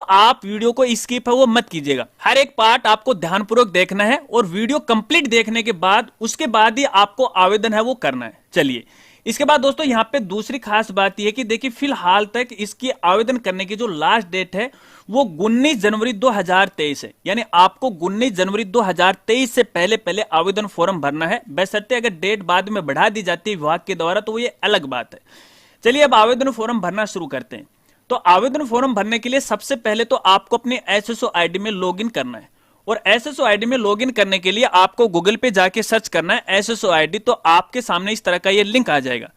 आप वीडियो को स्किप है वो मत कीजिएगा, हर एक पार्ट आपको ध्यानपूर्वक देखना है और वीडियो कंप्लीट देखने के बाद उसके बाद ही आपको आवेदन है वो करना है। चलिए, इसके बाद दोस्तों यहाँ पे दूसरी खास बात यह कि देखिए फिलहाल तक इसकी आवेदन करने की जो लास्ट डेट है वो 19 जनवरी 2023 है, यानी आपको 19 जनवरी 2023 से पहले पहले आवेदन फॉर्म भरना है। बशर्ते अगर डेट बाद में बढ़ा दी जाती है विभाग के द्वारा तो वो ये अलग बात है। चलिए अब आवेदन फॉर्म भरना शुरू करते हैं। तो आवेदन फॉर्म भरने के लिए सबसे पहले तो आपको अपने एसएसओ आईडी में लॉगिन करना है, और एसएसओ आईडी में लॉगिन करने के लिए आपको गूगल पे जाके सर्च करना है एसएसओ आईडी, तो आपके सामने इस तरह का ये लिंक आ जाएगा।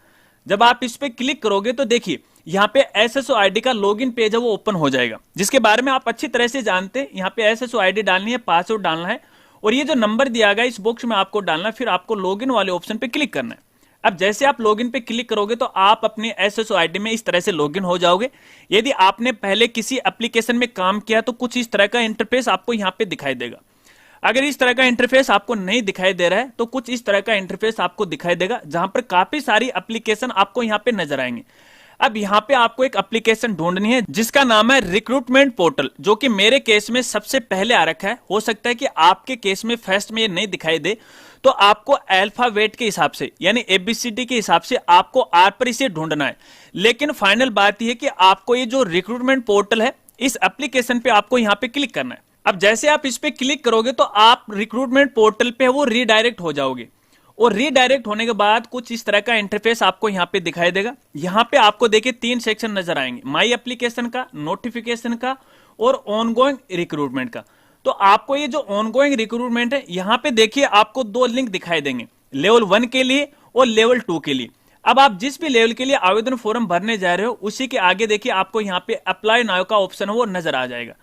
जब आप इस पे क्लिक करोगे तो देखिए यहाँ पे एसएसओ आईडी का लॉगिन पेज है वो ओपन हो जाएगा, जिसके बारे में आप अच्छी तरह से जानते हैं। यहाँ पे एसएसओ आईडी डालनी है, पासवर्ड डालना है, और ये जो नंबर दिया गया इस बॉक्स में आपको डालना है। फिर आपको लॉगिन वाले ऑप्शन पे क्लिक करना है। अब जैसे आप लॉगिन पे क्लिक करोगे तो आप अपने एसएसओ आईडी में इस तरह से लॉगिन हो जाओगे। यदि आपने पहले किसी एप्लीकेशन में काम किया तो कुछ इस तरह का इंटरफेस आपको यहाँ पे दिखाई देगा। अगर इस तरह का इंटरफेस आपको नहीं दिखाई दे रहा है तो कुछ इस तरह का इंटरफेस आपको दिखाई देगा, जहां पर काफी सारी एप्लीकेशन आपको यहाँ पे नजर आएंगे। अब यहाँ पे आपको एक एप्लीकेशन ढूंढनी है जिसका नाम है रिक्रूटमेंट पोर्टल, जो कि मेरे केस में सबसे पहले आ रखा है। हो सकता है कि आपके केस में फर्स्ट में ये नहीं दिखाई दे, तो आपको अल्फाबेट के हिसाब से यानी एबीसीडी के हिसाब से आपको आर पर इसे ढूंढना है। लेकिन फाइनल बात यह कि आपको ये जो रिक्रूटमेंट पोर्टल है इस एप्लीकेशन पे आपको यहाँ पे क्लिक करना है। अब जैसे आप इस पे क्लिक करोगे तो आप रिक्रूटमेंट पोर्टल पे वो रीडायरेक्ट हो जाओगे, और रीडायरेक्ट होने के बाद कुछ इस तरह का इंटरफेस आपको यहाँ पे दिखाई देगा। यहाँ पे आपको देखिए 3 सेक्शन नजर आएंगे, माई एप्लीकेशन का, नोटिफिकेशन का और ऑनगोइंग रिक्रूटमेंट का। तो आपको ये जो ऑनगोइंग रिक्रूटमेंट है यहाँ पे देखिए आपको 2 लिंक दिखाई देंगे, लेवल 1 के लिए और लेवल 2 के लिए। अब आप जिस भी लेवल के लिए आवेदन फॉर्म भरने जा रहे हो उसी के आगे देखिए आपको यहाँ पे अप्लाई नाउ का ऑप्शन है वो नजर आ जाएगा।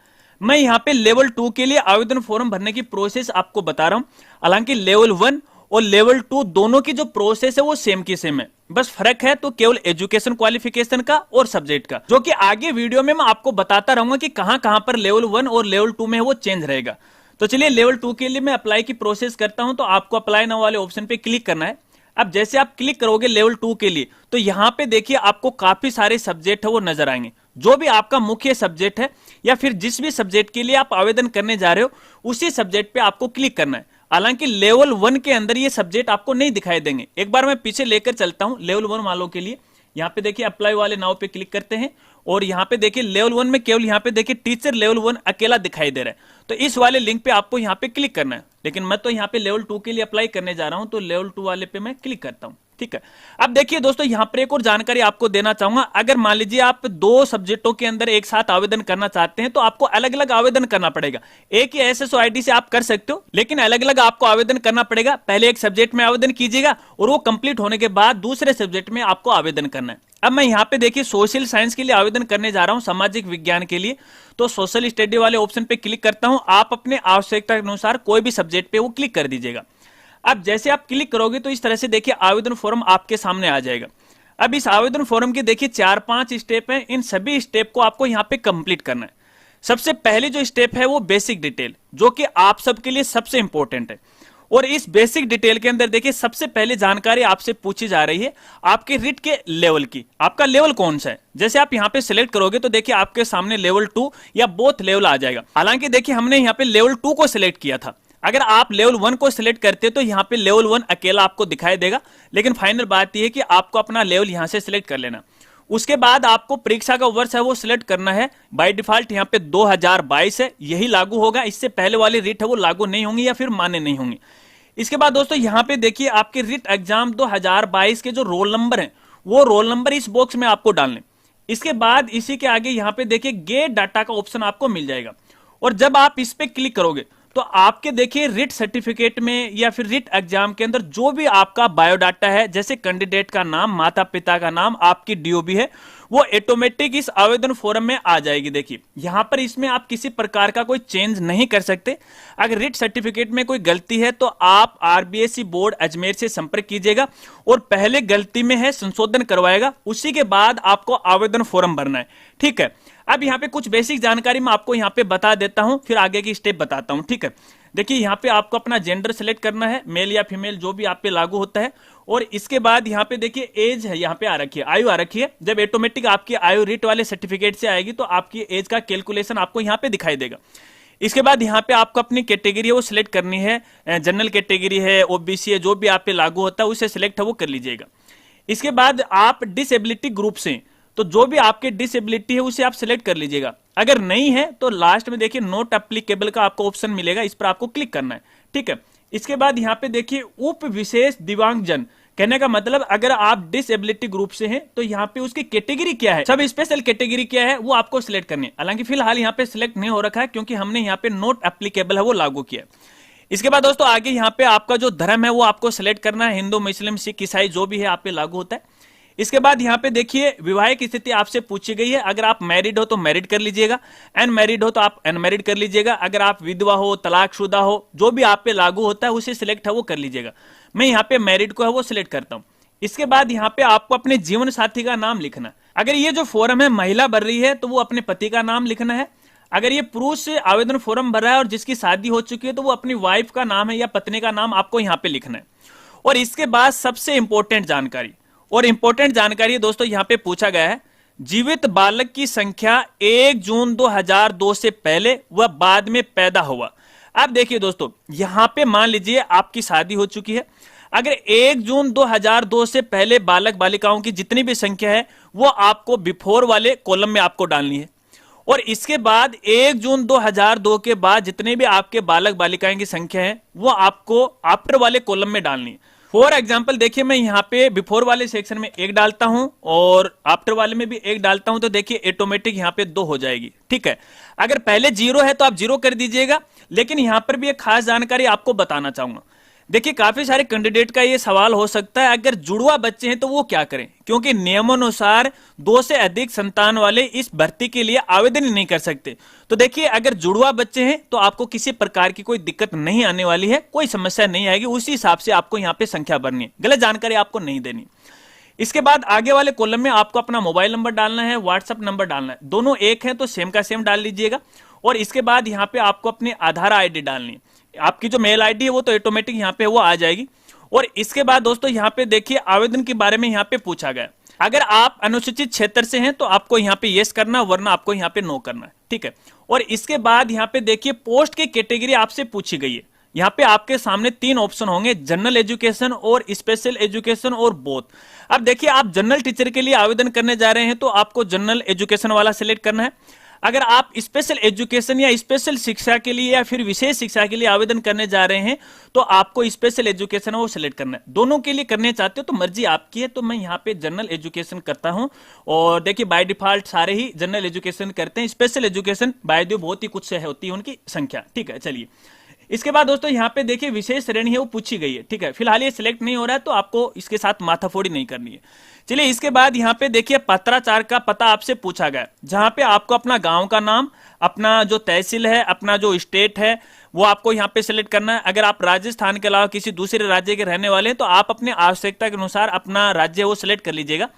मैं यहाँ पे लेवल 2 के लिए आवेदन फॉर्म भरने की प्रोसेस आपको बता रहा हूं। हालांकि लेवल 1 और लेवल 2 दोनों की जो प्रोसेस है वो सेम की सेम है, बस फर्क है तो केवल एजुकेशन क्वालिफिकेशन का और सब्जेक्ट का, जो कि आगे वीडियो में मैं आपको बताता रहूंगा कि कहां कहां पर लेवल 1 और लेवल 2 में वो चेंज रहेगा। तो चलिए लेवल 2 के लिए मैं अप्लाई की प्रोसेस करता हूं। तो आपको अप्लाई नाउ वाले ऑप्शन पे क्लिक करना है। अब जैसे आप क्लिक करोगे लेवल 2 के लिए तो यहाँ पे देखिए आपको काफी सारे सब्जेक्ट है वो नजर आएंगे। जो भी आपका मुख्य सब्जेक्ट है या फिर जिस भी सब्जेक्ट के लिए आप आवेदन करने जा रहे हो उसी सब्जेक्ट पे आपको क्लिक करना है। हालांकि लेवल 1 के अंदर ये सब्जेक्ट आपको नहीं दिखाई देंगे। एक बार मैं पीछे लेकर चलता हूं लेवल 1 वालों के लिए। यहाँ पे देखिए अप्लाई वाले नाउ पे क्लिक करते हैं, और यहाँ पे देखिए लेवल 1 में केवल यहाँ पे देखिए टीचर लेवल 1 अकेला दिखाई दे रहा है। तो इस वाले लिंक पे आपको यहाँ पे क्लिक करना है। लेकिन मैं तो यहाँ पे लेवल 2 के लिए अप्लाई करने जा रहा हूं, तो लेवल 2 वाले पे मैं क्लिक करता हूं। ठीक है, अब देखिए दोस्तों यहाँ पर एक और जानकारी आपको देना चाहूंगा। अगर मान लीजिए आप 2 सब्जेक्टों के अंदर एक साथ आवेदन करना चाहते हैं तो आपको अलग अलग आवेदन करना पड़ेगा। एक ही एसएसओ आईडी से आप कर सकते हो, लेकिन अलग अलग आपको आवेदन करना पड़ेगा। पहले एक सब्जेक्ट में आवेदन कीजिएगा और वो कंप्लीट होने के बाद दूसरे सब्जेक्ट में आपको आवेदन करना है। अब मैं यहाँ पे देखिए सोशल साइंस के लिए आवेदन करने जा रहा हूँ, सामाजिक विज्ञान के लिए। तो सोशल स्टडी वाले ऑप्शन पे क्लिक करता हूं। आप अपने आवश्यकता के अनुसार कोई भी सब्जेक्ट पे वो क्लिक कर दीजिएगा। अब जैसे आप क्लिक करोगे तो इस तरह से देखिए आवेदन फॉर्म आपके सामने आ जाएगा। अब इस आवेदन फॉर्म के देखिए 4-5 स्टेप हैं। इन सभी स्टेप को आपको यहाँ पे कंप्लीट करना है। सबसे पहले जो स्टेप है वो बेसिक डिटेल, जो कि आप सबके लिए सबसे इंपॉर्टेंट है। और इस बेसिक डिटेल के अंदर देखिए सबसे पहले जानकारी आपसे पूछी जा रही है आपके रिट के लेवल की। आपका लेवल कौन सा है? जैसे आप यहाँ पे सिलेक्ट करोगे तो देखिए आपके सामने लेवल 2 या बोथ लेवल आ जाएगा। हालांकि देखिए हमने यहाँ पे लेवल 2 को सिलेक्ट किया था। अगर आप लेवल 1 को सिलेक्ट करते तो यहाँ पे लेवल 1 अकेला आपको दिखाई देगा। लेकिन फाइनल बात यह है कि आपको अपना लेवल यहाँ से सिलेक्ट कर लेना। उसके बाद आपको परीक्षा का वर्ष है वो सिलेक्ट करना है। बाय डिफॉल्ट यहाँ पे 2022 है, यही लागू होगा। इससे पहले वाली रिट है वो लागू नहीं होंगी या फिर मान्य नहीं होंगी। इसके बाद दोस्तों यहाँ पे देखिए आपके रिट एग्जाम 2022 के जो रोल नंबर हैं वो रोल नंबर इस बॉक्स में आपको डालने। इसके बाद इसी के आगे यहाँ पे देखिए गेट डाटा का ऑप्शन आपको मिल जाएगा, और जब आप इस पे क्लिक करोगे तो आपके देखिए रिट सर्टिफिकेट में या फिर रिट एग्जाम के अंदर जो भी आपका बायोडाटा है, जैसे कैंडिडेट का नाम, माता पिता का नाम, आपकी डीओबी है, वो ऑटोमेटिक इस आवेदन फॉर्म में आ जाएगी। देखिए यहां पर इसमें आप किसी प्रकार का कोई चेंज नहीं कर सकते। अगर रिट सर्टिफिकेट में कोई गलती है तो आप आरबीएसई बोर्ड अजमेर से संपर्क कीजिएगा और पहले गलती में है संशोधन करवाएगा, उसी के बाद आपको आवेदन फॉर्म भरना है। ठीक है, अब यहाँ पे कुछ बेसिक जानकारी मैं आपको यहाँ पे बता देता हूं, फिर आगे की स्टेप बताता हूं। ठीक है, देखिए यहाँ पे आपको अपना जेंडर सेलेक्ट करना है, मेल या फीमेल जो भी आप पे लागू होता है। और इसके बाद यहाँ पे देखिए एज है, यहाँ पे आ रखी है, आयु आ रखी है। जब ऑटोमेटिक आपकी आयु रीट वाले सर्टिफिकेट से आएगी तो आपकी एज का कैलकुलेशन आपको यहाँ पे दिखाई देगा। इसके बाद यहाँ पे आपको अपनी कैटेगरी है वो सिलेक्ट करनी है, जनरल कैटेगरी है, ओबीसी है, जो भी आप पे लागू होता है उसे सिलेक्ट है वो कर लीजिएगा। इसके बाद आप डिसेबिलिटी ग्रुप से, तो जो भी आपके डिसेबिलिटी है उसे आप सिलेक्ट कर लीजिएगा। अगर नहीं है तो लास्ट में देखिए नॉट एप्लीकेबल का आपको ऑप्शन मिलेगा, इस पर आपको क्लिक करना है, ठीक है। इसके बाद यहाँ पे देखिए उप विशेष दिव्यांगजन, कहने का मतलब अगर आप डिसेबिलिटी ग्रुप से हैं तो यहाँ पे उसकी कैटेगरी क्या है, सब स्पेशल कैटेगरी क्या है वो आपको सिलेक्ट करनी है। हालांकि फिलहाल यहाँ पे सिलेक्ट नहीं हो रखा है क्योंकि हमने यहाँ पे नॉट एप्लीकेबल है वो लागू किया है। इसके बाद दोस्तों आगे यहाँ पे आपका जो धर्म है वो आपको सिलेक्ट करना है, हिंदू, मुस्लिम, सिख, ईसाई जो भी है आप पे लागू होता है। इसके बाद यहाँ पे देखिए विवाहिक स्थिति आपसे पूछी गई है, अगर आप मैरिड हो तो मैरिड कर लीजिएगा, अनमैरिड हो तो आप अनमैरिड कर लीजिएगा। अगर आप विधवा हो, तलाकशुदा हो, जो भी आप पे लागू होता है उसे सिलेक्ट है वो कर लीजिएगा। मैं यहाँ पे मैरिड को है वो सिलेक्ट करता हूँ। इसके बाद यहाँ पे आपको अपने जीवन साथी का नाम लिखना है। अगर ये जो फॉर्म है महिला भर रही है तो वो अपने पति का नाम लिखना है। अगर ये पुरुष से आवेदन फॉर्म भर रहा है और जिसकी शादी हो चुकी है तो वो अपनी वाइफ का नाम है या पत्नी का नाम आपको यहाँ पे लिखना है। और इसके बाद सबसे इंपॉर्टेंट जानकारी, और इंपॉर्टेंट जानकारी दोस्तों यहाँ पे पूछा गया है, जीवित बालक की संख्या 1 जून 2002 से पहले व बाद में पैदा हुआ। आप देखिए दोस्तों यहाँ पे मान लीजिए आपकी शादी हो चुकी है, अगर 1 जून 2002 से पहले बालक बालिकाओं की जितनी भी संख्या है वो आपको बिफोर वाले कॉलम में आपको डालनी है। और इसके बाद 1 जून 2002 के बाद जितने भी आपके बालक बालिकाएं की संख्या है वो आपको आफ्टर वाले कॉलम में डालनी है। फॉर एग्जाम्पल देखिए मैं यहाँ पे बिफोर वाले सेक्शन में 1 डालता हूं और आफ्टर वाले में भी 1 डालता हूं तो देखिए ऑटोमेटिक यहाँ पे 2 हो जाएगी, ठीक है। अगर पहले 0 है तो आप 0 कर दीजिएगा। लेकिन यहाँ पर भी एक खास जानकारी आपको बताना चाहूंगा। देखिए काफी सारे कैंडिडेट का ये सवाल हो सकता है अगर जुड़वा बच्चे हैं तो वो क्या करें, क्योंकि नियमानुसार 2 से अधिक संतान वाले इस भर्ती के लिए आवेदन ही नहीं कर सकते। तो देखिए अगर जुड़वा बच्चे हैं तो आपको किसी प्रकार की कोई दिक्कत नहीं आने वाली है, कोई समस्या नहीं आएगी। उसी हिसाब से आपको यहाँ पे संख्या भरनी है, गलत जानकारी आपको नहीं देनी। इसके बाद आगे वाले कॉलम में आपको अपना मोबाइल नंबर डालना है, व्हाट्सएप नंबर डालना है, दोनों एक है तो सेम का सेम डाल लीजिएगा। और इसके बाद यहाँ पे आपको अपनी आधार आईडी डालनी है। आपकी जो मेल आईडी है वो तो ऑटोमेटिक यहाँ पे वो आ जाएगी। और इसके बाद दोस्तों यहाँ पे देखिए आवेदन के बारे में यहाँ पे पूछा गया, अगर आप अनुसूचित क्षेत्र से हैं तो आपको यहाँ पे यस करना, वरना आपको यहाँ पे नो करना है, ठीक है। और इसके बाद यहाँ पे देखिए पोस्ट की कैटेगरी आपसे पूछी गई है। यहाँ पे आपके सामने 3 ऑप्शन होंगे, जनरल एजुकेशन और स्पेशल एजुकेशन और बोथ। अब देखिए आप जनरल टीचर के लिए आवेदन करने जा रहे हैं तो आपको जनरल एजुकेशन वाला सिलेक्ट करना है। अगर आप स्पेशल एजुकेशन या स्पेशल शिक्षा के लिए या फिर विशेष शिक्षा के लिए आवेदन करने जा रहे हैं तो आपको स्पेशल एजुकेशन वो सिलेक्ट करना है। दोनों के लिए करने चाहते हो तो मर्जी आपकी है। तो मैं यहाँ पे जनरल एजुकेशन करता हूं और देखिए बाय डिफॉल्ट सारे ही जनरल एजुकेशन करते हैं। स्पेशल एजुकेशन बाय द बहुत ही कुछ से होती है उनकी संख्या, ठीक है। चलिए इसके बाद दोस्तों यहाँ पे देखिए विशेष श्रेणी है वो पूछी गई है, ठीक है। फिलहाल ये सिलेक्ट नहीं हो रहा है तो आपको इसके साथ माथाफोड़ी नहीं करनी है। चलिए इसके बाद यहाँ पे देखिए पत्राचार का पता आपसे पूछा गया, जहां पे आपको अपना गांव का नाम, अपना जो तहसील है, अपना जो स्टेट है वो आपको यहाँ पे सिलेक्ट करना है। अगर आप राजस्थान के अलावा किसी दूसरे राज्य के रहने वाले हैं तो आप अपने आवश्यकता के अनुसार अपना राज्य वो सिलेक्ट कर लीजिएगा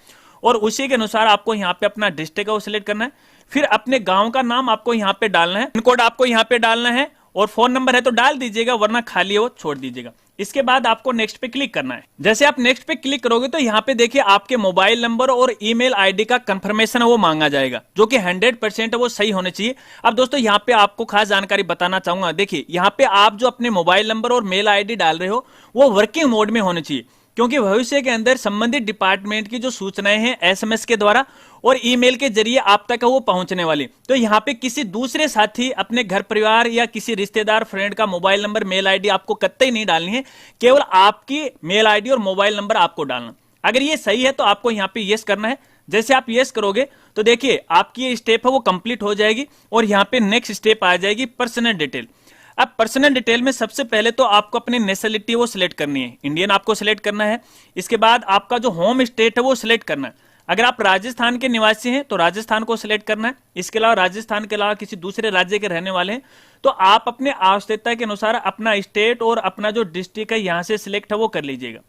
और उसी के अनुसार आपको यहाँ पे अपना डिस्ट्रिक्ट वो सिलेक्ट करना है। फिर अपने गाँव का नाम आपको यहाँ पे डालना है, पिन कोड आपको यहाँ पे डालना है और फोन नंबर है तो डाल दीजिएगा, वरना खाली है वो छोड़ दीजिएगा। इसके बाद आपको नेक्स्ट पे क्लिक करना है। जैसे आप नेक्स्ट पे क्लिक करोगे तो यहाँ पे देखिए आपके मोबाइल नंबर और ईमेल आईडी का कंफर्मेशन है वो मांगा जाएगा, जो कि 100% वो सही होने चाहिए। अब दोस्तों यहाँ पे आपको खास जानकारी बताना चाहूंगा, देखिए यहाँ पे आप जो अपने मोबाइल नंबर और मेल आईडी डाल रहे हो वो वर्किंग मोड में होने चाहिए, क्योंकि भविष्य के अंदर संबंधित डिपार्टमेंट की जो सूचनाएं हैं एसएमएस के द्वारा और ईमेल के जरिए आप तक वो पहुंचने वाली। तो यहाँ पे किसी दूसरे साथी, अपने घर परिवार या किसी रिश्तेदार फ्रेंड का मोबाइल नंबर मेल आईडी आपको कतई नहीं डालनी है, केवल आपकी मेल आईडी और मोबाइल नंबर आपको डालना। अगर ये सही है तो आपको यहाँ पे यस करना है। जैसे आप यस करोगे तो देखिए आपकी ये स्टेप है वो कंप्लीट हो जाएगी और यहाँ पे नेक्स्ट स्टेप आ जाएगी पर्सनल डिटेल। अब पर्सनल डिटेल में सबसे पहले तो आपको अपनी नेशनलिटी वो सिलेक्ट करनी है, इंडियन आपको सिलेक्ट करना है। इसके बाद आपका जो होम स्टेट है वो सिलेक्ट करना है। अगर आप राजस्थान के निवासी हैं तो राजस्थान को सिलेक्ट करना है। इसके अलावा राजस्थान के अलावा किसी दूसरे राज्य के रहने वाले हैं तो आप अपने आवश्यकता के अनुसार अपना स्टेट और अपना जो डिस्ट्रिक्ट है यहाँ से सिलेक्ट है वो कर लीजिएगा।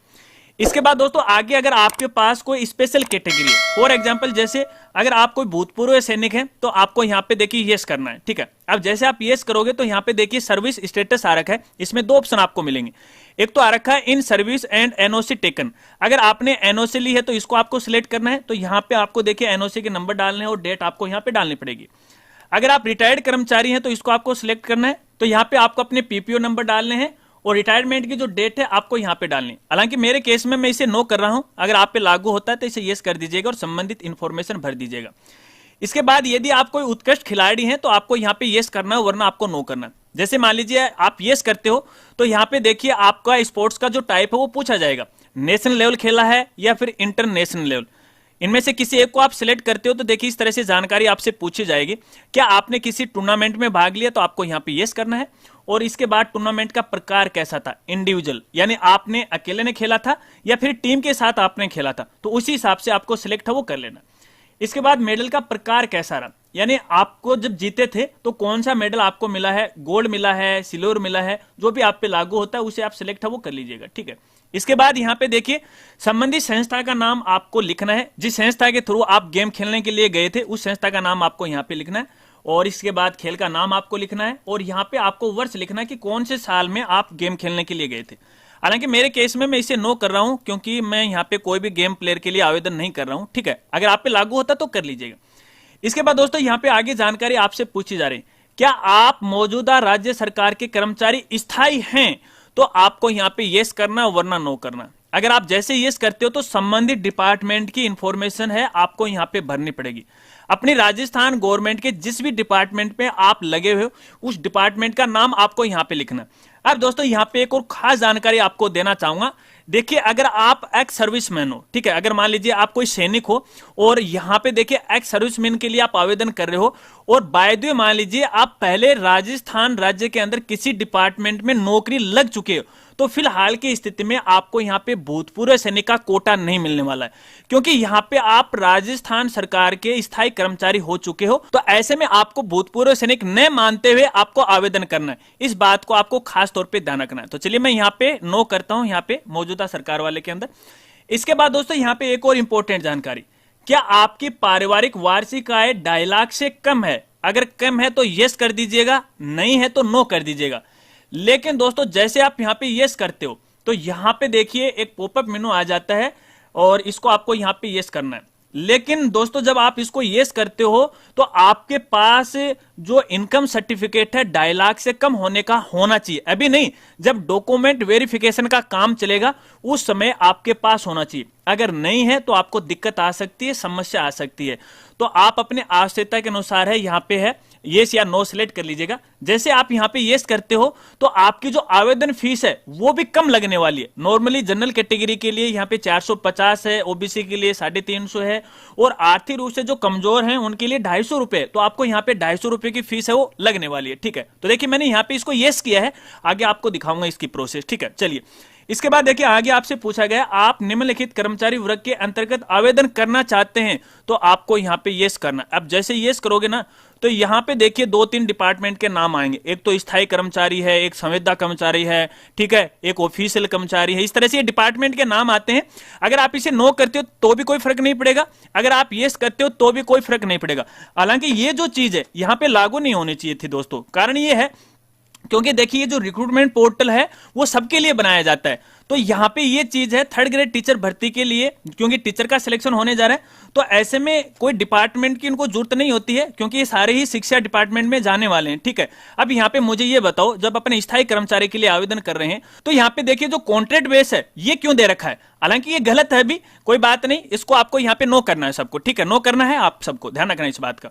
इसके बाद दोस्तों आगे अगर आपके पास कोई स्पेशल कैटेगरी है, फॉर एग्जांपल जैसे अगर आप कोई भूतपूर्व सैनिक हैं तो आपको यहाँ पे देखिए यस करना है, ठीक है। अब जैसे आप यस करोगे तो यहाँ पे देखिए सर्विस स्टेटस आ रखा है, इसमें दो ऑप्शन आपको मिलेंगे। एक तो आ रखा है in service and NOC taken, अगर आपने एनओसी ली है तो इसको आपको सिलेक्ट करना है, तो यहाँ पे आपको देखिए एनओसी के नंबर डालने हैं और डेट आपको यहाँ पे डालनी पड़ेगी। अगर आप रिटायर्ड कर्मचारी हैं तो इसको आपको सिलेक्ट करना है, तो यहाँ पे आपको अपने पीपीओ नंबर डालने हैं और रिटायरमेंट की जो डेट है आपको यहाँ पे डालनी। हालांकि मेरे केस में मैं इसे नो कर रहा हूं, अगर आप पे लागू होता है तो इसे यस कर दीजिएगा और संबंधित इंफॉर्मेशन भर दीजिएगा। इसके बाद यदि आप कोई उत्कृष्ट खिलाड़ी हैं तो आपको यहाँ पे यस करना है, वरना आपको नो करना है। जैसे मान लीजिए आप यस करते हो तो यहाँ पे देखिए आपका स्पोर्ट्स का जो टाइप है वो पूछा जाएगा, नेशनल लेवल खेला है या फिर इंटरनेशनल लेवल। इनमें से किसी एक को आप सिलेक्ट करते हो तो देखिए इस तरह से जानकारी आपसे पूछी जाएगी, क्या आपने किसी टूर्नामेंट में भाग लिया, तो आपको यहाँ पे यस करना है। और इसके बाद टूर्नामेंट का प्रकार कैसा था, इंडिविजुअल, यानी आपने अकेले ने खेला था या फिर टीम के साथ आपने खेला था, तो उसी हिसाब से आपको सिलेक्ट है वो कर लेना। इसके बाद मेडल का प्रकार कैसा रहा, यानी आपको जब जीते थे तो कौन सा मेडल आपको मिला है, गोल्ड मिला है, सिल्वर मिला है, जो भी आप पे लागू होता है उसे आप सिलेक्ट है वो कर लीजिएगा, ठीक है। इसके बाद यहाँ पे देखिए संबंधित संस्था का नाम आपको लिखना है, जिस संस्था के थ्रू आप गेम खेलने के लिए गए थे उस संस्था का नाम आपको यहाँ पे लिखना है, और इसके बाद खेल का नाम आपको लिखना है, और यहाँ पे आपको वर्ष लिखना है कि कौन से साल में आप गेम खेलने के लिए गए थे। हालांकि मेरे केस में मैं इसे नो कर रहा हूं क्योंकि मैं यहाँ पे कोई भी गेम प्लेयर के लिए आवेदन नहीं कर रहा हूं, ठीक है। अगर आप पे लागू होता तो कर लीजिएगा। इसके बाद दोस्तों यहाँ पे आगे जानकारी आपसे पूछी जा रही है, क्या आप मौजूदा राज्य सरकार के कर्मचारी स्थायी हैं, तो आपको यहाँ पे यस करना वरना नो करना। अगर आप जैसे यस करते हो तो संबंधित डिपार्टमेंट की इंफॉर्मेशन है आपको यहाँ पे भरनी पड़ेगी। अपनी राजस्थान गवर्नमेंट के जिस भी डिपार्टमेंट में आप लगे हुए हो उस डिपार्टमेंट का नाम आपको यहाँ पे लिखना। अब दोस्तों यहाँ पे एक और खास जानकारी आपको देना चाहूंगा। देखिए अगर आप एक्स सर्विसमैन हो, ठीक है, अगर मान लीजिए आप कोई सैनिक हो और यहाँ पे देखिए एक्स सर्विसमैन के लिए आप आवेदन कर रहे हो, और बाय द वे मान लीजिए आप पहले राजस्थान राज्य के अंदर किसी डिपार्टमेंट में नौकरी लग चुके हो, तो फिलहाल की स्थिति में आपको यहाँ पे भूतपूर्व सैनिक का कोटा नहीं मिलने वाला है, क्योंकि यहाँ पे आप राजस्थान सरकार के स्थायी कर्मचारी हो चुके हो। तो ऐसे में आपको भूतपूर्व सैनिक न मानते हुए आपको आवेदन करना है, इस बात को आपको खास तौर पे ध्यान रखना है। तो चलिए मैं यहाँ पे नो करता हूं, यहाँ पे मौजूदा सरकार वाले के अंदर। इसके बाद दोस्तों यहाँ पे एक और इंपॉर्टेंट जानकारी, क्या आपकी पारिवारिक वार्षिक आय 2.5 लाख से कम है? अगर कम है तो यस कर दीजिएगा, नहीं है तो नो कर दीजिएगा। लेकिन दोस्तों जैसे आप यहाँ पे यस करते हो तो यहाँ पे देखिए एक पॉपअप मेनू आ जाता है और इसको आपको यहाँ पे यस करना है। लेकिन दोस्तों जब आप इसको यस करते हो तो आपके पास जो इनकम सर्टिफिकेट है 2.5 लाख से कम होने का होना चाहिए। अभी नहीं, जब डॉक्यूमेंट वेरिफिकेशन का काम चलेगा उस समय आपके पास होना चाहिए। अगर नहीं है तो आपको दिक्कत आ सकती है, समस्या आ सकती है। तो आप अपने आवश्यकता के अनुसार है यहाँ पे है यस या नो सिलेक्ट कर लीजिएगा। जैसे आप यहाँ पे यस करते हो तो आपकी जो आवेदन फीस है वो भी कम लगने वाली है। नॉर्मली जनरल कैटेगरी के लिए यहाँ पे 450 है, ओबीसी के लिए 350 है, और आर्थिक रूप से जो कमजोर हैं उनके लिए 250 रुपए। तो आपको यहाँ पे 250 रुपए की फीस है वो लगने वाली है, ठीक है। तो देखिए मैंने यहाँ पे इसको यस किया है, आगे आपको दिखाऊंगा इसकी प्रोसेस, ठीक है। चलिए इसके बाद देखिए आगे आपसे पूछा गया आप निम्नलिखित कर्मचारी वर्ग के अंतर्गत आवेदन करना चाहते हैं, तो आपको यहाँ पे यस करना। अब जैसे यस करोगे ना तो यहाँ पे देखिए 2-3 डिपार्टमेंट के नाम आएंगे, एक तो स्थायी कर्मचारी है, एक संविदा कर्मचारी है, ठीक है, एक ऑफिशियल कर्मचारी है। इस तरह से ये डिपार्टमेंट के नाम आते हैं। अगर आप इसे नो करते हो तो भी कोई फर्क नहीं पड़ेगा, अगर आप यस करते हो तो भी कोई फर्क नहीं पड़ेगा। हालांकि ये जो चीज है यहाँ पे लागू नहीं होनी चाहिए थी दोस्तों। कारण ये है क्योंकि देखिए जो रिक्रूटमेंट पोर्टल है वो सबके लिए बनाया जाता है। तो यहाँ पे ये चीज है 3rd ग्रेड टीचर भर्ती के लिए, क्योंकि टीचर का सिलेक्शन होने जा रहा है। तो ऐसे में कोई डिपार्टमेंट की इनको जरूरत नहीं होती है, क्योंकि ये सारे ही शिक्षा डिपार्टमेंट में जाने वाले हैं, ठीक है। अब यहाँ पे मुझे ये बताओ, जब अपने स्थायी कर्मचारी के लिए आवेदन कर रहे हैं तो यहाँ पे देखिए जो कॉन्ट्रैक्ट बेस है ये क्यों दे रखा है। हालांकि ये गलत है, भी कोई बात नहीं, इसको आपको यहाँ पे नो करना है सबको, ठीक है, नो करना है आप सबको, ध्यान रखना इस बात का।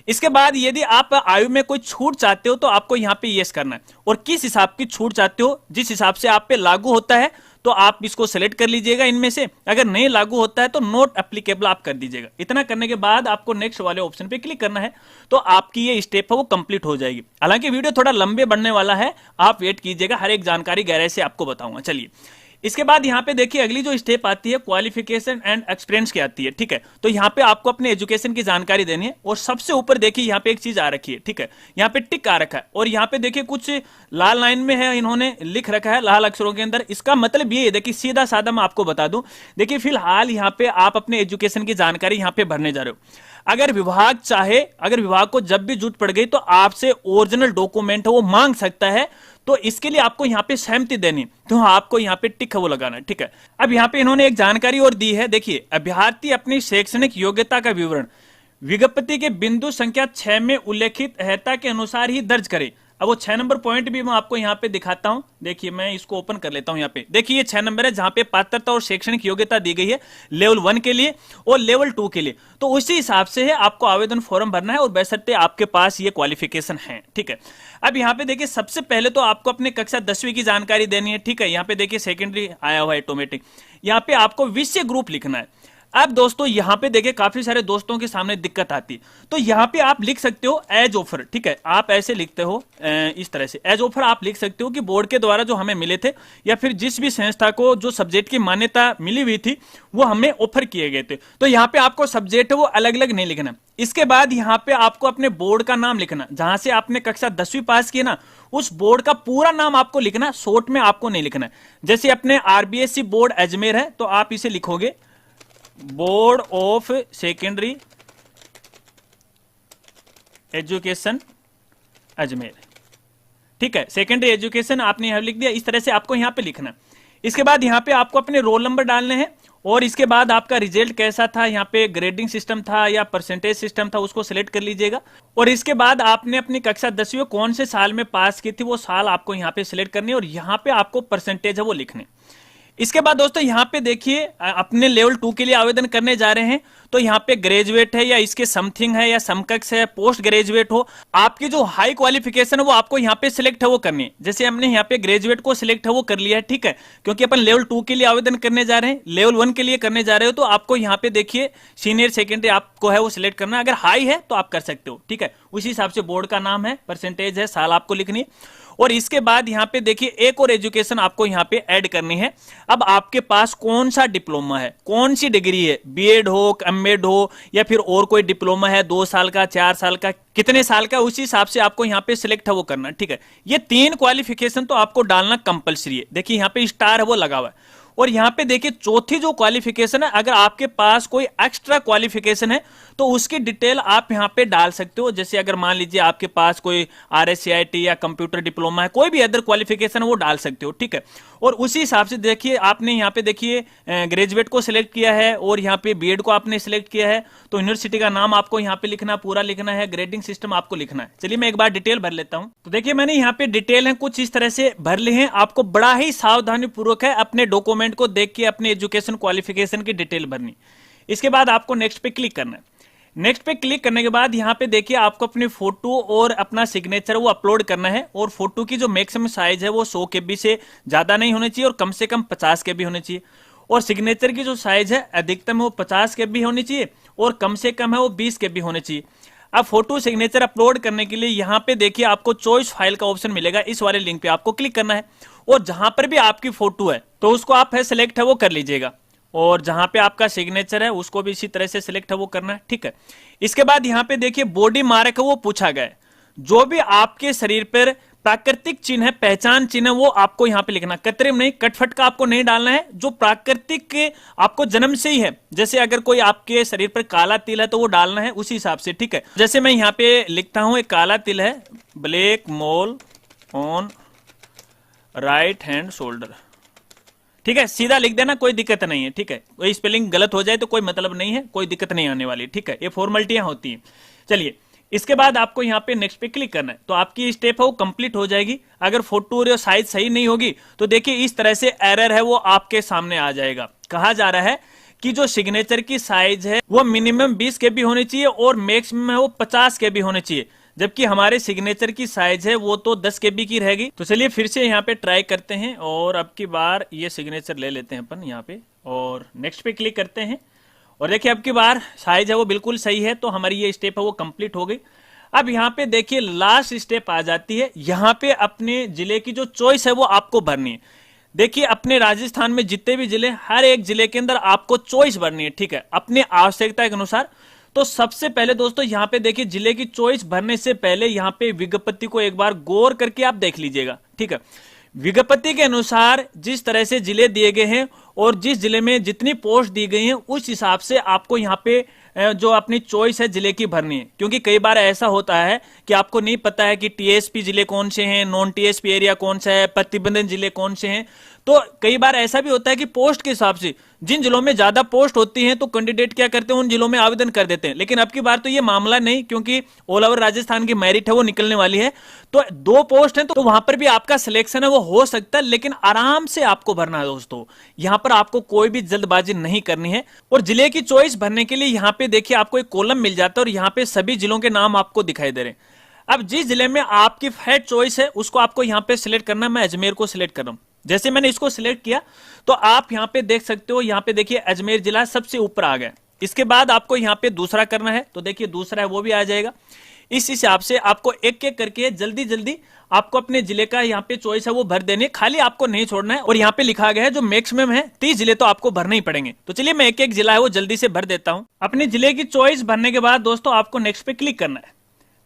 इसके बाद यदि आप आयु में कोई छूट चाहते हो तो आपको यहाँ पे यस करना है, और किस हिसाब की छूट चाहते हो, जिस हिसाब से आप पे लागू होता है तो आप इसको सेलेक्ट कर लीजिएगा इनमें से। अगर नहीं लागू होता है तो नॉट एप्लीकेबल आप कर दीजिएगा। इतना करने के बाद आपको नेक्स्ट वाले ऑप्शन पे क्लिक करना है, तो आपकी ये स्टेप है वो कंप्लीट हो जाएगी। हालांकि वीडियो थोड़ा लंबे बढ़ने वाला है, आप वेट कीजिएगा, हर एक जानकारी गहराई से आपको बताऊंगा। चलिए इसके बाद यहाँ पे देखिए अगली जो स्टेप आती है क्वालिफिकेशन एंड एक्सपीरियंस की आती है, ठीक है। तो यहाँ पे आपको अपने एजुकेशन की जानकारी देनी है और सबसे ऊपर देखिए यहाँ पे एक चीज आ रखी है, ठीक है, यहाँ पे टिक आ रखा है और यहाँ पे देखिए कुछ लाल लाइन में है, इन्होंने लिख रखा है लाल अक्षरों के अंदर। इसका मतलब ये है, देखिए सीधा साधा मैं आपको बता दूं, देखिए फिलहाल यहाँ पे आप अपने एजुकेशन की जानकारी यहाँ पे भरने जा रहे हो। अगर विभाग चाहे, अगर विभाग को जब भी जरूरत पड़ गई तो आपसे ओरिजिनल डॉक्यूमेंट वो मांग सकता है, तो इसके लिए आपको यहाँ पे सहमति देनी, तो आपको यहाँ पे टिक है वो लगाना है, ठीक है। अब यहाँ पे इन्होंने एक जानकारी और दी है, देखिए अभ्यर्थी अपनी शैक्षणिक योग्यता का विवरण विज्ञप्ति के बिंदु संख्या 6 में उल्लेखित अहता के अनुसार ही दर्ज करे। अब वो 6 नंबर पॉइंट भी मैं आपको यहाँ पे दिखाता हूं, देखिए मैं इसको ओपन कर लेता हूं। यहाँ पे देखिए ये 6 नंबर है जहां पे पात्रता और शैक्षणिक योग्यता दी गई है लेवल 1 के लिए और लेवल 2 के लिए। तो उसी हिसाब से है आपको आवेदन फॉर्म भरना है और बशर्ते आपके पास ये क्वालिफिकेशन है, ठीक है। अब यहाँ पे देखिए सबसे पहले तो आपको अपने कक्षा 10वीं की जानकारी देनी है, ठीक है। यहाँ पे देखिए सेकेंडरी आया हुआ है ऑटोमेटिक, यहाँ पे आपको विषय ग्रुप लिखना है। अब दोस्तों यहाँ पे देखिए काफी सारे दोस्तों के सामने दिक्कत आती है, तो यहाँ पे आप लिख सकते हो एज ऑफर, ठीक है। आप ऐसे लिखते हो इस तरह से एज ऑफर आप लिख सकते हो कि बोर्ड के द्वारा जो हमें मिले थे या फिर जिस भी संस्था को जो सब्जेक्ट की मान्यता मिली हुई थी वो हमें ऑफर किए गए थे। तो यहाँ पे आपको सब्जेक्ट वो अलग अलग नहीं लिखना। इसके बाद यहाँ पे आपको अपने बोर्ड का नाम लिखना, जहां से आपने कक्षा 10वीं पास की ना उस बोर्ड का पूरा नाम आपको लिखना, शॉर्ट में आपको नहीं लिखना। जैसे अपने आरबीएससी बोर्ड अजमेर है तो आप इसे लिखोगे board of secondary education Ajmer, ठीक है। सेकेंडरी एजुकेशन आपने यहां लिख दिया, इस तरह से आपको यहां पे लिखना। इसके बाद यहां पे आपको अपने रोल नंबर डालने हैं और इसके बाद आपका रिजल्ट कैसा था, यहां पे ग्रेडिंग सिस्टम था या परसेंटेज सिस्टम था, उसको सिलेक्ट कर लीजिएगा। और इसके बाद आपने अपनी कक्षा 10वीं कौन से साल में पास की थी वो साल आपको यहां पे सिलेक्ट करनी है और यहां पे आपको परसेंटेज है वो लिखने। इसके बाद दोस्तों यहाँ पे देखिए अपने लेवल 2 के लिए आवेदन करने जा रहे हैं तो यहाँ पे ग्रेजुएट है या इसके समथिंग है या समकक्ष है, पोस्ट ग्रेजुएट हो, आपकी जो हाई क्वालिफिकेशन है वो आपको यहाँ पे सिलेक्ट है वो करनी है। जैसे हमने यहाँ पे ग्रेजुएट को सिलेक्ट है वो कर लिया है, ठीक है, क्योंकि अपन लेवल 2 के लिए आवेदन करने जा रहे हैं। लेवल 1 के लिए करने जा रहे हो तो आपको यहाँ पे देखिए सीनियर सेकेंडरी आपको है वो सिलेक्ट करना है। अगर हाई है तो आप कर सकते हो, ठीक है। उसी हिसाब से बोर्ड का नाम है, परसेंटेज है, साल आपको लिखनी है। और इसके बाद यहाँ पे देखिए एक और एजुकेशन आपको यहाँ पे ऐड करनी है। अब आपके पास कौन सा डिप्लोमा है, कौन सी डिग्री है, बीएड हो, एमएड हो या फिर और कोई डिप्लोमा है, 2 साल का, 4 साल का, कितने साल का, उसी हिसाब से आपको यहाँ पे सिलेक्ट है वो करना, ठीक है। ये 3 क्वालिफिकेशन तो आपको डालना कंपलसरी है। देखिए यहाँ पे स्टार है वो लगा हुआ है। और यहाँ पे देखिए चौथी जो क्वालिफिकेशन है, अगर आपके पास कोई एक्स्ट्रा क्वालिफिकेशन है तो उसकी डिटेल आप यहाँ पे डाल सकते हो। जैसे अगर मान लीजिए आपके पास कोई आरएससीआईटी या कंप्यूटर डिप्लोमा है, कोई भी अदर क्वालिफिकेशन है वो डाल सकते हो, ठीक है। और उसी हिसाब से देखिए आपने यहाँ पे देखिए ग्रेजुएट को सिलेक्ट किया है और यहाँ पे बीएड को आपने सिलेक्ट किया है, तो यूनिवर्सिटी का नाम आपको यहाँ पे लिखना, पूरा लिखना है, ग्रेडिंग सिस्टम आपको लिखना है। चलिए मैं एक बार डिटेल भर लेता हूँ। तो देखिए मैंने यहाँ पे डिटेल है कुछ इस तरह से भर ली है। आपको बड़ा ही सावधानी पूर्वक है अपने डॉक्यूमेंट को देख के अपने एजुकेशन क्वालिफिकेशन की डिटेल भरनी। इसके बाद आपको नेक्स्ट पे क्लिक करना है। नेक्स्ट पे क्लिक करने के बाद यहाँ पे देखिए आपको अपनी फोटो और अपना सिग्नेचर वो अपलोड करना है। और फोटो की जो मैक्सिमम साइज है वो 100 KB से ज्यादा नहीं होनी चाहिए और कम से कम 50 KB होनी चाहिए। और सिग्नेचर की जो साइज है अधिकतम वो 50 KB होनी चाहिए और कम से कम है वो 20 KB होनी चाहिए। अब फोटो सिग्नेचर अपलोड करने के लिए यहाँ पे देखिए आपको चॉइस फाइल का ऑप्शन मिलेगा, इस वाले लिंक पे आपको क्लिक करना है और जहां पर भी आपकी फोटो है तो उसको आप है सिलेक्ट है वो कर लीजिएगा और जहां पे आपका सिग्नेचर है उसको भी इसी तरह से सिलेक्ट है वो करना है, ठीक है। इसके बाद यहाँ पे देखिए बॉडी मार्क है वो पूछा गया है। जो भी आपके शरीर पर प्राकृतिक चिन्ह है, पहचान चिन्ह है, वो आपको यहाँ पे लिखना, कृत्रिम नहीं, कटफट का आपको नहीं डालना है, जो प्राकृतिक आपको जन्म से ही है। जैसे अगर कोई आपके शरीर पर काला तिल है तो वो डालना है उसी हिसाब से, ठीक है। जैसे मैं यहाँ पे लिखता हूं एक काला तिल है, black mole on right hand shoulder, ठीक है, सीधा लिख देना, कोई दिक्कत नहीं है, ठीक है। कोई स्पेलिंग गलत हो जाए तो कोई मतलब नहीं है, कोई दिक्कत नहीं आने वाली, ठीक है। ये फॉर्मेलिटियां होती हैं। चलिए इसके बाद आपको यहाँ पे नेक्स्ट पे क्लिक करना है तो आपकी स्टेप है वो कंप्लीट हो जाएगी। अगर फोटो और साइज सही नहीं होगी तो देखिए इस तरह से एरर है वो आपके सामने आ जाएगा। कहा जा रहा है कि जो सिग्नेचर की साइज है वो मिनिमम 20 KB होनी चाहिए और मैक्सिमम है वो 50 KB होनी चाहिए, जबकि हमारे सिग्नेचर की साइज है वो तो 10 KB की रहेगी। तो चलिए फिर से यहाँ पे ट्राई करते हैं और अब की बार ये सिग्नेचर ले लेते हैं अपन यहाँ पे और नेक्स्ट पे क्लिक करते हैं और देखिए अब की बार साइज है वो बिल्कुल सही है, तो हमारी ये स्टेप है वो कंप्लीट हो गई। अब यहाँ पे देखिए लास्ट स्टेप आ जाती है, यहाँ पे अपने जिले की जो चॉइस है वो आपको भरनी है। देखिए अपने राजस्थान में जितने भी जिले, हर एक जिले के अंदर आपको चॉइस भरनी है, ठीक है, अपनी आवश्यकता के अनुसार। तो सबसे पहले दोस्तों यहाँ पे देखिए जिले की चॉइस भरने से पहले यहाँ पे विज्ञप्ति को एक बार गौर करके आप देख लीजिएगा, ठीक है। विज्ञप्ति के अनुसार जिस तरह से जिले दिए गए हैं और जिस जिले में जितनी पोस्ट दी गई हैं उस हिसाब से आपको यहाँ पे जो अपनी चॉइस है जिले की भरनी है। क्योंकि कई बार ऐसा होता है कि आपको नहीं पता है कि टीएसपी जिले कौन से हैं, नॉन टीएसपी एरिया कौन सा है, प्रतिबंधित जिले कौन से हैं। तो कई बार ऐसा भी होता है कि पोस्ट के हिसाब से जिन जिलों में ज्यादा पोस्ट होती हैं तो कैंडिडेट क्या करते हैं, उन जिलों में आवेदन कर देते हैं। लेकिन अब की बार तो ये मामला नहीं, क्योंकि ऑल ओवर राजस्थान की मेरिट है वो निकलने वाली है। तो 2 पोस्ट हैं तो वहां पर भी आपका सिलेक्शन है वो हो सकता है, लेकिन आराम से आपको भरना है दोस्तों। यहां पर आपको कोई भी जल्दबाजी नहीं करनी है। और जिले की चॉइस भरने के लिए यहाँ पे देखिए आपको एक कॉलम मिल जाता है और यहाँ पे सभी जिलों के नाम आपको दिखाई दे रहे हैं। अब जिस जिले में आपकी फर्स्ट चॉइस है उसको आपको यहाँ पे सिलेक्ट करना है। मैं अजमेर को सिलेक्ट कर रहा हूं। जैसे मैंने इसको सिलेक्ट किया तो आप यहाँ पे देख सकते हो, यहाँ पे देखिए अजमेर जिला सबसे ऊपर आ गया। इसके बाद आपको यहाँ पे दूसरा करना है तो देखिए दूसरा है वो भी आ जाएगा। इस हिसाब से आपको एक एक करके जल्दी जल्दी आपको अपने जिले का यहाँ पे चॉइस है वो भर देने, खाली आपको नहीं छोड़ना है। और यहाँ पे लिखा गया है जो मैक्सिमम है 30 जिले तो आपको भरने ही पड़ेंगे। तो चलिए मैं एक एक जिला है वो जल्दी से भर देता हूँ। अपने जिले की चॉइस भरने के बाद दोस्तों आपको नेक्स्ट पे क्लिक करना है।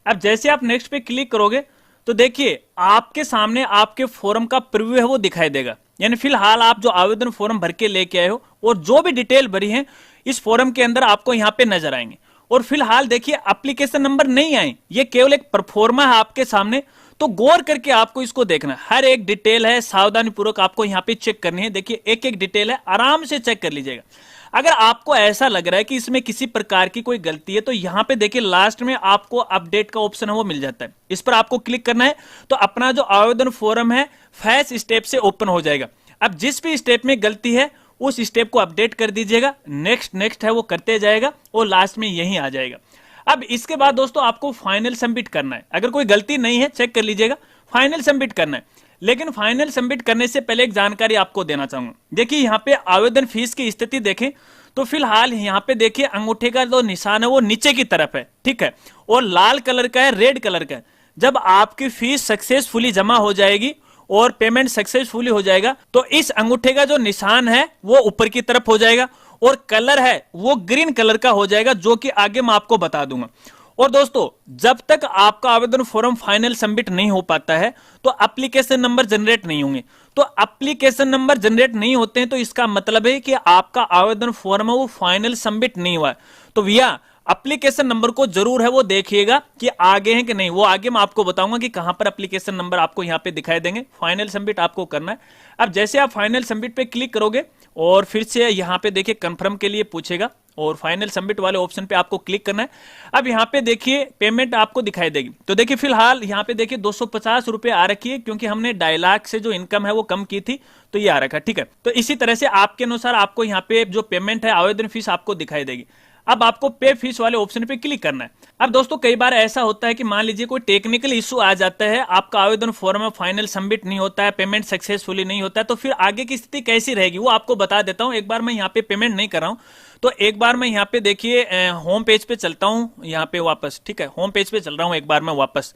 अब जैसे आप नेक्स्ट पे क्लिक करोगे तो देखिए आपके सामने आपके फॉर्म का प्रीव्यू है वो दिखाई देगा। यानी फिलहाल आप जो आवेदन फॉर्म भर के लेके आए हो और जो भी डिटेल भरी है इस फॉर्म के अंदर आपको यहाँ पे नजर आएंगे। और फिलहाल देखिए एप्लीकेशन नंबर नहीं आए, ये केवल एक परफॉर्मा है आपके सामने। तो गौर करके आपको इसको देखना है, हर एक डिटेल है सावधानी पूर्वक आपको यहाँ पे चेक करनी है। देखिए एक एक डिटेल है, आराम से चेक कर लीजिएगा। अगर आपको ऐसा लग रहा है कि इसमें किसी प्रकार की कोई गलती है तो यहाँ पे देखिए लास्ट में आपको अपडेट का ऑप्शन है वो मिल जाता है। इस पर आपको क्लिक करना है तो अपना जो आवेदन फॉर्म है फर्स्ट स्टेप से ओपन हो जाएगा। अब जिस भी स्टेप में गलती है उस स्टेप को अपडेट कर दीजिएगा, नेक्स्ट नेक्स्ट है वो करते जाएगा और लास्ट में यही आ जाएगा। अब इसके बाद दोस्तों आपको फाइनल सबमिट करना है। अगर कोई गलती नहीं है चेक कर लीजिएगा, फाइनल सबमिट करना है। लेकिन फाइनल सबमिट करने से पहले एक जानकारी आपको देना चाहूंगा। देखिए यहाँ पे आवेदन फीस की स्थिति देखें तो फिलहाल यहाँ पे देखिए अंगूठे का जो निशान है वो नीचे की तरफ है, ठीक है, और लाल कलर का है, रेड कलर का है। जब आपकी फीस सक्सेसफुली जमा हो जाएगी और पेमेंट सक्सेसफुली हो जाएगा तो इस अंगूठे का जो निशान है वो ऊपर की तरफ हो जाएगा और कलर है वो ग्रीन कलर का हो जाएगा, जो कि आगे मैं आपको बता दूंगा। और दोस्तों जब तक आपका आवेदन फॉर्म फाइनल सबमिट नहीं हो पाता है तो एप्लीकेशन नंबर जनरेट नहीं होंगे। तो एप्लीकेशन नंबर जनरेट नहीं होते हैं तो इसका मतलब है कि आपका आवेदन फॉर्म है वो फाइनल सबमिट नहीं हुआ है। तो भैया एप्लीकेशन नंबर को जरूर है वो देखिएगा कि आगे है कि नहीं। वो आगे मैं आपको बताऊंगा कि कहां पर एप्लीकेशन नंबर आपको यहाँ पे दिखाई देंगे। फाइनल सबमिट आपको करना है। अब जैसे आप फाइनल सबमिट पे क्लिक करोगे और फिर से यहाँ पे देखिए कंफर्म के लिए पूछेगा और फाइनल सबमिट वाले ऑप्शन पे आपको क्लिक करना है। अब यहाँ पे देखिए पेमेंट आपको दिखाई देगी। तो देखिए फिलहाल यहाँ पे देखिए 250 रुपए आ रखी है, क्योंकि हमने 2.5 लाख से जो इनकम है वो कम की थी तो ये आ रखा है, ठीक है। तो इसी तरह से आपके अनुसार आपको यहाँ पे जो पेमेंट है आवेदन फीस आपको दिखाई देगी। अब आपको पे फीस वाले ऑप्शन पे क्लिक करना है। अब दोस्तों कई बार ऐसा होता है कि मान लीजिए कोई टेक्निकल इशू आ जाता है, आपका आवेदन फॉर्म फाइनल सबमिट नहीं होता है, पेमेंट सक्सेसफुली नहीं होता है, तो फिर आगे की स्थिति कैसी रहेगी वो आपको बता देता हूं। एक बार मैं यहाँ पे पेमेंट नहीं कर रहा हूं तो एक बार मैं यहाँ पे देखिए होम पेज पे चलता हूं, यहाँ पे वापस, ठीक है, होम पेज पे चल रहा हूं एक बार मैं वापस।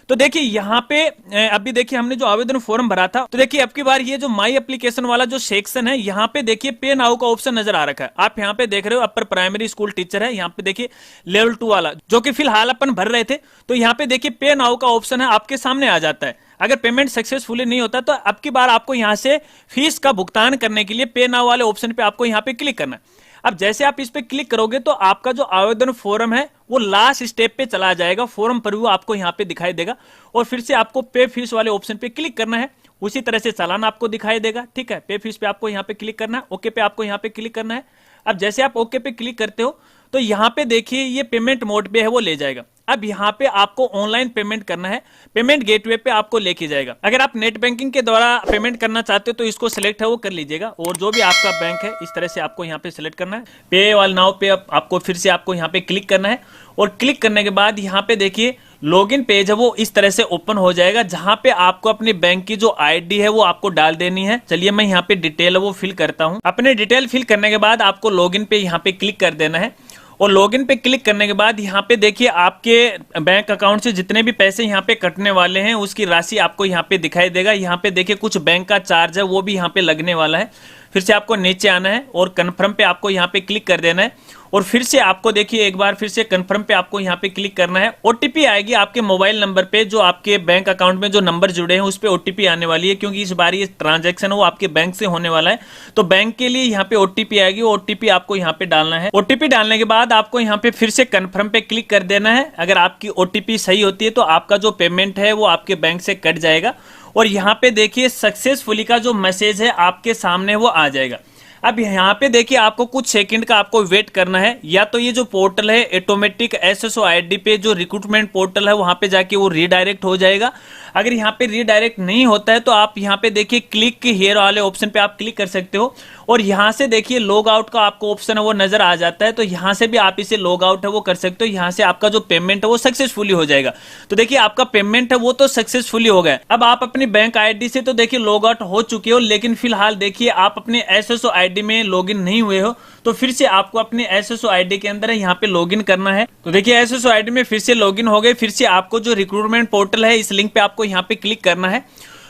तो देखिए यहाँ पे अभी देखिए हमने जो आवेदन फॉर्म भरा था तो देखिए अब की बार ये जो माई एप्लीकेशन वाला जो सेक्शन है यहाँ पे देखिए पे नाउ का ऑप्शन नजर आ रखा है। आप यहाँ पे देख रहे हो अपर प्राइमरी स्कूल टीचर है, यहाँ पे देखिए लेवल 2 वाला जो कि फिलहाल अपन भर रहे थे। तो यहाँ पे देखिए पे नाउ का ऑप्शन है आपके सामने आ जाता है। अगर पेमेंट सक्सेसफुली नहीं होता तो अब की बार आपको यहाँ से फीस का भुगतान करने के लिए पे नाउ वाले ऑप्शन पे आपको यहाँ पे क्लिक करना है। अब जैसे आप इस पे क्लिक करोगे तो आपका जो आवेदन फॉर्म है वो लास्ट स्टेप पे चला जाएगा। फॉर्म प्रीव्यू आपको यहाँ पे दिखाई देगा और फिर से आपको पे फीस वाले ऑप्शन पे क्लिक करना है। उसी तरह से चालान आपको दिखाई देगा, ठीक है। पे फीस पे आपको यहाँ पे क्लिक करना है, ओके पे आपको यहाँ पे क्लिक करना है। अब जैसे आप ओके पे क्लिक करते हो तो यहाँ पे देखिए ये पेमेंट मोड पे है वो ले जाएगा। अब यहाँ पे आपको ऑनलाइन पेमेंट करना है, पेमेंट गेटवे पे आपको लेके जाएगा। अगर आप नेट बैंकिंग के द्वारा पेमेंट करना चाहते हो तो इसको सिलेक्ट है वो कर लीजिएगा और जो भी आपका बैंक है इस तरह से आपको यहाँ पे सिलेक्ट करना है। पे वाल नाउ पे आपको फिर से आपको यहाँ पे क्लिक करना है और क्लिक करने के बाद यहाँ पे देखिए लॉगिन पेज है वो इस तरह से ओपन हो जाएगा, जहां पे आपको अपने बैंक की जो आईडी है वो आपको डाल देनी है। चलिए मैं यहाँ पे डिटेल वो फिल करता हूँ। अपने डिटेल फिल करने के बाद आपको लॉगिन पे यहाँ पे क्लिक कर देना है और लॉगिन पे क्लिक करने के बाद यहाँ पे देखिए आपके बैंक अकाउंट से जितने भी पैसे यहाँ पे कटने वाले हैं उसकी राशि आपको यहाँ पे दिखाई देगा। यहाँ पे देखिए कुछ बैंक का चार्ज है वो भी यहाँ पे लगने वाला है। फिर से आपको नीचे आना है और कन्फर्म पे आपको यहाँ पे क्लिक कर देना है और फिर से आपको देखिए एक बार फिर से कन्फर्म पे आपको यहाँ पे क्लिक करना है। ओटीपी आएगी आपके मोबाइल नंबर पे, जो आपके बैंक अकाउंट में जो नंबर जुड़े हैं उस पे ओटीपी आने वाली है, क्योंकि इस बार ये ट्रांजैक्शन वो आपके बैंक से होने वाला है। तो बैंक के लिए यहाँ पे ओटीपी आएगी, ओटीपी आपको यहाँ पे डालना है। ओटीपी डालने के बाद आपको यहाँ पे फिर से कन्फर्म पे क्लिक कर देना है। अगर आपकी ओटीपी सही होती है तो आपका जो पेमेंट है वो आपके बैंक से कट जाएगा और यहाँ पे देखिए सक्सेसफुली का जो मैसेज है आपके सामने वो आ जाएगा। अब यहाँ पे देखिए आपको कुछ सेकंड का आपको वेट करना है, या तो ये जो पोर्टल है ऑटोमेटिक एसएसओ आईडी पे जो रिक्रूटमेंट पोर्टल है वहां पे जाके वो रीडायरेक्ट हो जाएगा। अगर यहाँ पे रीडायरेक्ट नहीं होता है तो आप यहाँ पे देखिए क्लिक हियर वाले ऑप्शन पे आप क्लिक कर सकते हो और यहाँ से देखिए लॉग आउट का आपको ऑप्शन है वो नजर आ जाता है। तो यहाँ से भी आप इसे लॉग आउट है वो कर सकते हो। यहाँ से आपका जो पेमेंट है वो सक्सेसफुली हो जाएगा। तो देखिए आपका पेमेंट है वो तो सक्सेसफुली हो गया। अब आप अपनी बैंक आईडी से तो देखिए लॉग आउट हो चुके हो, लेकिन फिलहाल देखिए आप अपने एसएसओ आईडी में लॉगिन नहीं हुए हो, तो फिर से आपको अपने एसएसओ आईडी के अंदर यहाँ पे लॉगिन करना है। तो देखिए एसएसओ आईडी में फिर से लॉगिन हो गए। फिर से आपको जो रिक्रूटमेंट पोर्टल है इस लिंक पे आपको यहाँ पे क्लिक करना है।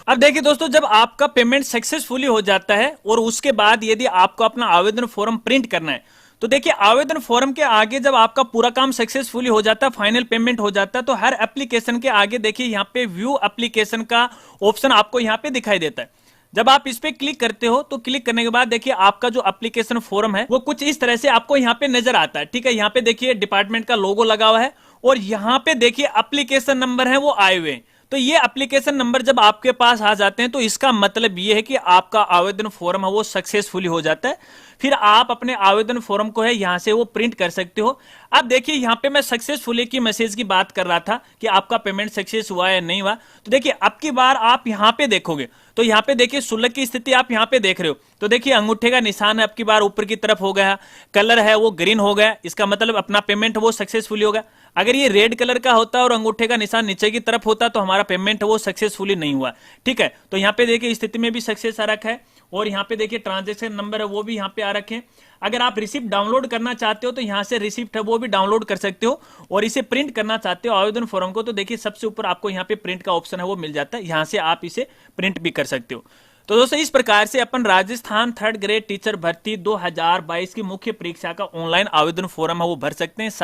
अब देखिए दोस्तों, जब आपका पेमेंट सक्सेसफुली हो जाता है और उसके बाद यदि आपको अपना आवेदन फॉर्म प्रिंट करना है, तो देखिए आवेदन फॉर्म के आगे जब आपका पूरा काम सक्सेसफुली हो जाता है, फाइनल पेमेंट हो जाता है, तो हर एप्लीकेशन के आगे देखिए यहाँ पे व्यू एप्लीकेशन का ऑप्शन आपको यहाँ पे दिखाई देता है। जब आप इस पे क्लिक करते हो तो क्लिक करने के बाद देखिए आपका जो एप्लीकेशन फॉर्म है वो कुछ इस तरह से आपको यहाँ पे नजर आता है। ठीक है, यहाँ पे देखिए डिपार्टमेंट का लोगो लगा हुआ है और यहाँ पे देखिए एप्लीकेशन नंबर है वो आए हुए हैं। तो ये एप्लीकेशन नंबर जब आपके पास आ जाते हैं तो इसका मतलब ये है कि आपका आवेदन फॉर्म है वो सक्सेसफुली हो जाता है। फिर आप अपने आवेदन फॉर्म को है यहां से वो प्रिंट कर सकते हो। अब देखिए यहाँ पे मैं सक्सेसफुली की मैसेज की बात कर रहा था कि आपका पेमेंट सक्सेस हुआ या नहीं हुआ। तो देखिए अब की बार आप यहाँ पे देखोगे तो यहाँ पे देखिए शुल्क की स्थिति आप यहाँ पे देख रहे हो। तो देखिए अंगूठे का निशान है अब की बार ऊपर की तरफ हो गया, कलर है वो ग्रीन हो गया, इसका मतलब अपना पेमेंट वो सक्सेसफुली होगा। अगर ये रेड कलर का होता और अंगूठे का निशान नीचे की तरफ होता तो हमारा पेमेंट वो सक्सेसफुली नहीं हुआ। ठीक है, तो यहाँ पे देखिए स्थिति में भी सक्सेस आ रखा है और यहाँ पे देखिए ट्रांजैक्शन नंबर है वो भी यहाँ पे आ रखे हैं। अगर आप रिसिप्ट डाउनलोड करना चाहते हो तो यहाँ से रिसिप्ट है वो भी डाउनलोड कर सकते हो और इसे प्रिंट करना चाहते हो आवेदन फॉर्म को, तो देखिए सबसे ऊपर आपको यहाँ पे प्रिंट का ऑप्शन है वो मिल जाता है, यहाँ से आप इसे प्रिंट भी कर सकते हो। तो दोस्तों इस प्रकार से अपन राजस्थान 3rd ग्रेड टीचर भर्ती 2022 की मुख्य परीक्षा का ऑनलाइन आवेदन फॉर्म है वो भर सकते हैं।